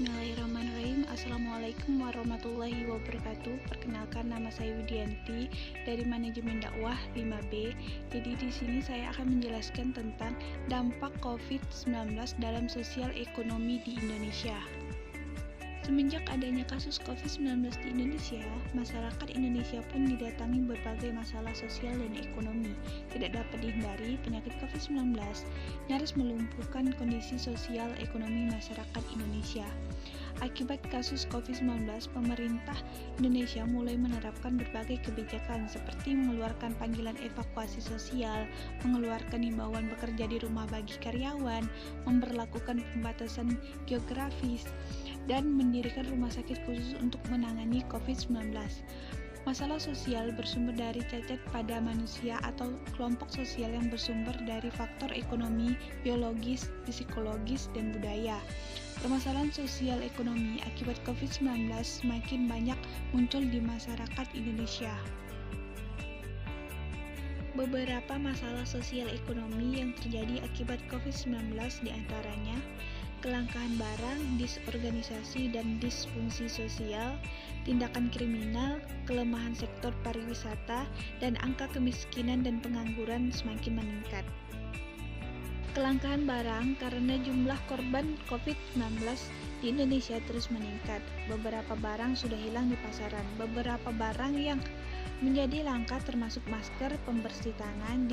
Bismillahirrahmanirrahim. Assalamualaikum warahmatullahi wabarakatuh. Perkenalkan, nama saya Widianti dari Manajemen Dakwah 5B. Jadi di sini saya akan menjelaskan tentang dampak COVID-19 dalam sosial ekonomi di Indonesia. Semenjak adanya kasus COVID-19 di Indonesia, masyarakat Indonesia pun didatangi berbagai masalah sosial dan ekonomi. Tidak dapat dihindari, penyakit COVID-19 nyaris melumpuhkan kondisi sosial ekonomi masyarakat Indonesia. Akibat kasus COVID-19, pemerintah Indonesia mulai menerapkan berbagai kebijakan seperti mengeluarkan panggilan evakuasi sosial, mengeluarkan himbauan bekerja di rumah bagi karyawan, memberlakukan pembatasan geografis, dan mendirikan rumah sakit khusus untuk menangani COVID-19. Masalah sosial bersumber dari cacat pada manusia atau kelompok sosial yang bersumber dari faktor ekonomi, biologis, psikologis, dan budaya. Permasalahan sosial ekonomi akibat COVID-19 semakin banyak muncul di masyarakat Indonesia. Beberapa masalah sosial ekonomi yang terjadi akibat COVID-19 diantaranya kelangkaan barang, disorganisasi dan disfungsi sosial, tindakan kriminal, kelemahan sektor pariwisata, dan angka kemiskinan dan pengangguran semakin meningkat. Kelangkaan barang karena jumlah korban COVID-19 di Indonesia terus meningkat. Beberapa barang sudah hilang di pasaran. Beberapa barang yang menjadi langka termasuk masker, pembersih tangan,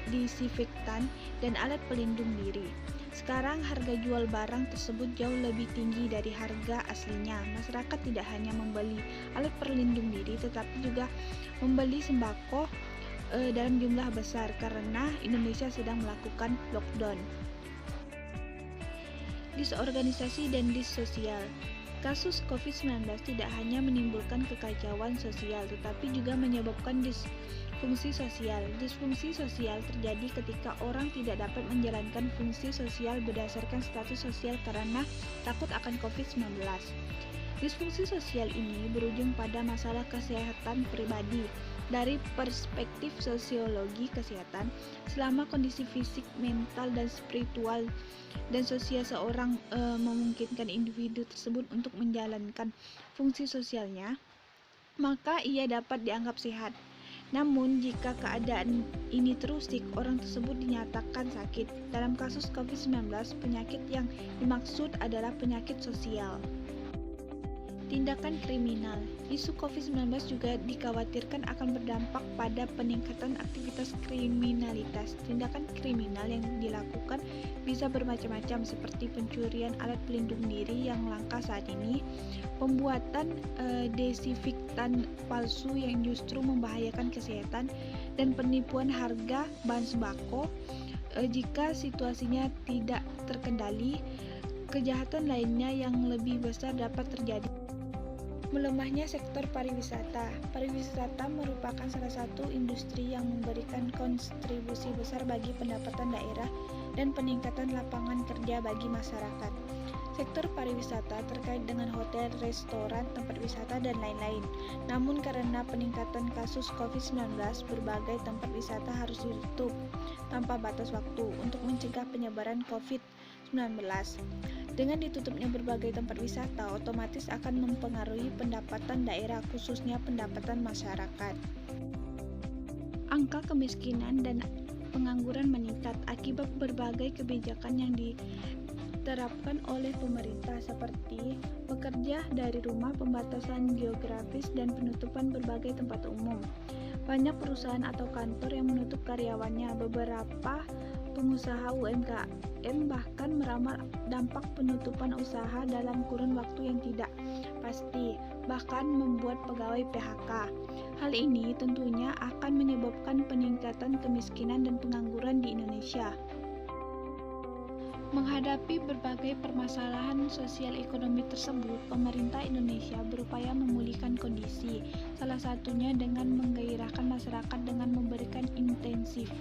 disinfektan, dan alat pelindung diri. Sekarang harga jual barang tersebut jauh lebih tinggi dari harga aslinya. Masyarakat tidak hanya membeli alat pelindung diri, tetapi juga membeli sembako dalam jumlah besar karena Indonesia sedang melakukan lockdown. Disorganisasi dan dissosial. Kasus COVID-19 tidak hanya menimbulkan kekacauan sosial, tetapi juga menyebabkan disfungsi sosial. Disfungsi sosial terjadi ketika orang tidak dapat menjalankan fungsi sosial berdasarkan status sosial karena takut akan COVID-19. Disfungsi sosial ini berujung pada masalah kesehatan pribadi. Dari perspektif sosiologi kesehatan, selama kondisi fisik, mental, dan spiritual dan sosial seorang memungkinkan individu tersebut untuk menjalankan fungsi sosialnya, maka ia dapat dianggap sehat. Namun, jika keadaan ini terusik, orang tersebut dinyatakan sakit. Dalam kasus COVID-19, penyakit yang dimaksud adalah penyakit sosial. Tindakan kriminal. Isu COVID-19 juga dikhawatirkan akan berdampak pada peningkatan aktivitas kriminalitas. Tindakan kriminal yang dilakukan bisa bermacam-macam seperti pencurian alat pelindung diri yang langka saat ini, pembuatan desinfektan palsu yang justru membahayakan kesehatan, dan penipuan harga bahan sembako jika situasinya tidak terkendali. Kejahatan lainnya yang lebih besar dapat terjadi. Melemahnya sektor pariwisata. Pariwisata merupakan salah satu industri yang memberikan kontribusi besar bagi pendapatan daerah dan peningkatan lapangan kerja bagi masyarakat. Sektor pariwisata terkait dengan hotel, restoran, tempat wisata, dan lain-lain. Namun karena peningkatan kasus COVID-19, berbagai tempat wisata harus ditutup tanpa batas waktu untuk mencegah penyebaran COVID-19. Dengan ditutupnya berbagai tempat wisata, otomatis akan mempengaruhi pendapatan daerah, khususnya pendapatan masyarakat. Angka kemiskinan dan pengangguran meningkat akibat berbagai kebijakan yang diterapkan oleh pemerintah seperti bekerja dari rumah, pembatasan geografis, dan penutupan berbagai tempat umum. Banyak perusahaan atau kantor yang menutup karyawannya. Beberapa pengusaha UMKM bahkan meramal dampak penutupan usaha dalam kurun waktu yang tidak pasti, bahkan membuat pegawai PHK. Hal ini tentunya akan menyebabkan peningkatan kemiskinan dan pengangguran di Indonesia. Menghadapi berbagai permasalahan sosial ekonomi tersebut, pemerintah Indonesia berupaya memulihkan kondisi, salah satunya dengan menggairahkan masyarakat dengan memberikan intensif.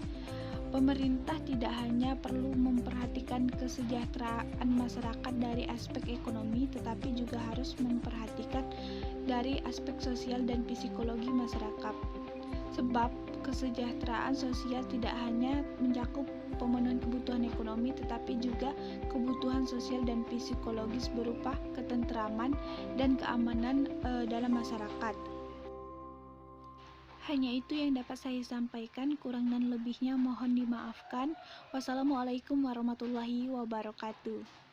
Pemerintah tidak hanya perlu memperhatikan kesejahteraan masyarakat dari aspek ekonomi, tetapi juga harus memperhatikan dari aspek sosial dan psikologi masyarakat. Sebab Kesejahteraan sosial tidak hanya mencakup pemenuhan kebutuhan ekonomi, tetapi juga kebutuhan sosial dan psikologis berupa ketentraman dan keamanan dalam masyarakat. Hanya itu yang dapat saya sampaikan, kurang dan lebihnya mohon dimaafkan. Wassalamualaikum warahmatullahi wabarakatuh.